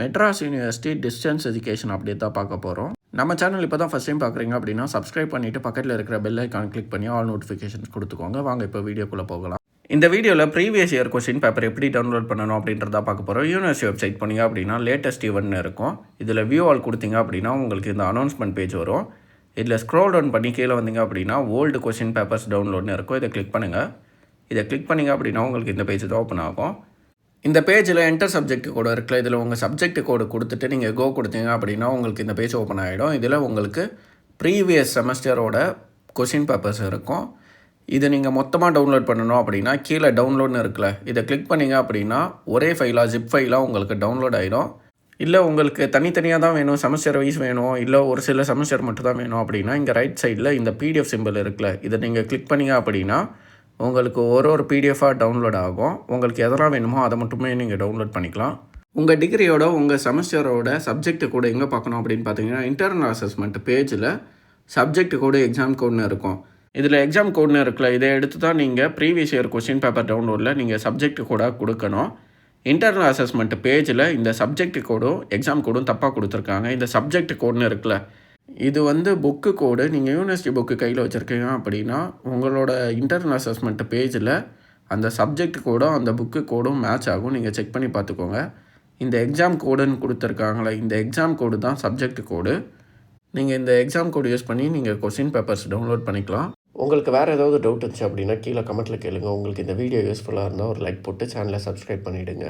Madras university distance education update தான் பார்க்க போகிறோம். நம்ம சேனல் இப்போ தான் ஃபஸ்ட் டைம் பார்க்குறீங்க அப்படின்னா சப்ஸ்கிரைப் பண்ணிவிட்டு பக்கத்தில் இருக்கிற பெல் ஐக்கான் கிளிக் பண்ணி ஆல் நோட்டிஃபிகேஷன்ஸ் கொடுத்துக்கோங்க. வாங்க இப்போ வீடியோக்குள்ளே போகலாம். இந்த வீடியோவில் ப்ரீவியஸ் இயர் கொஸ்டின் பேப்பர் எப்படி டவுன்லோட் பண்ணணும் அப்படின்றத பார்க்க போகிறோம். யூனிவர்சிட்டி வெப்சைட் பண்ணிங்க அப்படின்னா லேட்டஸ்ட் ஈவெண்ட்னு இருக்கும். இதில் வியூ ஆல் கொடுத்தீங்க அப்படின்னா உங்களுக்கு இந்த அனௌன்ஸ்மெண்ட் பேஜ் வரும். இதில் ஸ்க்ரோல் டவுன் பண்ணி கீழே வந்தீங்க அப்படின்னா ஓல்டு கொஸ்டின் பேப்பர்ஸ் டவுன்லோட்னு இருக்கும். இதை கிளிக் பண்ணுங்கள். இதை கிளிக் பண்ணிங்க அப்படின்னா உங்களுக்கு இந்த பேஜ் தான் ஓப்பன் ஆகும். இந்த பேஜில் என்டர் சப்ஜெக்ட் கோடு இருக்குல்ல, இதில் உங்கள் சப்ஜெக்ட் கோடு கொடுத்துட்டு நீங்கள் கோ கொடுத்தீங்க அப்படின்னா உங்களுக்கு இந்த பேஜ் ஓப்பன் ஆகிடும். இதில் உங்களுக்கு ப்ரீவியஸ் செமஸ்டரோட கொஷின் பேப்பர்ஸ் இருக்கும். இது நீங்கள் மொத்தமாக டவுன்லோட் பண்ணணும் அப்படின்னா கீழே டவுன்லோட்னு இருக்குல்ல, இதை கிளிக் பண்ணிங்க அப்படின்னா ஒரே ஃபைலாக ஜிப் ஃபைலாக உங்களுக்கு டவுன்லோட் ஆகிடும். இல்லை உங்களுக்கு தனித்தனியாக தான் வேணும், செமஸ்டர் வைஸ் வேணும், இல்லை ஒரு சில செமஸ்டர் மட்டும் தான் வேணும் அப்படின்னா இங்கே ரைட் சைடில் இந்த பிடிஎஃப் சிம்பிள் இருக்குல்ல, இதை நீங்கள் கிளிக் பண்ணிங்க அப்படின்னா உங்களுக்கு ஒரு பிடிஎஃபாக டவுன்லோட் ஆகும். உங்களுக்கு எதெல்லாம் வேணுமோ அதை மட்டுமே நீங்கள் டவுன்லோட் பண்ணிக்கலாம். உங்கள் டிகிரியோட உங்கள் செமஸ்டரோட சப்ஜெக்ட் கோடு எங்கே பார்க்கணும் அப்படின்னு பார்த்தீங்கன்னா இன்டர்னல் அசஸ்மெண்ட் பேஜில் சப்ஜெக்ட் கோடு எக்ஸாம் கோடுன்னு இருக்கும். இதில் எக்ஸாம் கோடுன்னு இருக்குல்ல, இதை எடுத்து தான் நீங்கள் ப்ரீவியஸ் இயர் கொஸ்டின் பேப்பர் டவுன்லோடில் நீங்கள் சப்ஜெக்ட் கோடாக கொடுக்கணும். இன்டர்னல் அசஸ்மெண்ட் பேஜில் இந்த சப்ஜெக்ட் கோடும் எக்ஸாம் கோடும் தப்பாக கொடுத்துருக்காங்க. இந்த சப்ஜெக்ட் கோடுன்னு இருக்குல்ல, இது புக்கு கோடு. நீங்கள் யூனிவர்சிட்டி புக்கு கையில் வச்சுருக்கீங்க அப்படின்னா உங்களோட இன்டர்னல் அசஸ்மெண்ட் பேஜில் அந்த சப்ஜெக்ட் கோடும் அந்த புக்கு கோடும் மேட்ச் ஆகும். நீங்கள் செக் பண்ணி பார்த்துக்கோங்க. இந்த எக்ஸாம் கோடுன்னு கொடுத்துருக்காங்களே, இந்த எக்ஸாம் கோடு தான் சப்ஜெக்ட் கோடு. நீங்கள் இந்த எக்ஸாம் கோடு யூஸ் பண்ணி நீங்கள் கொஸ்டின் பேப்பர்ஸ் டவுன்லோட் பண்ணிக்கலாம். உங்களுக்கு வேறு ஏதாவது டவுட் இருந்துச்சு அப்படின்னா கீழே கமெண்ட்டில் கேளுங்க. உங்களுக்கு இந்த வீடியோ யூஸ்ஃபுல்லாக இருந்தால் ஒரு லைக் போட்டு சேனலை சப்ஸ்கிரைப் பண்ணிவிடுங்க.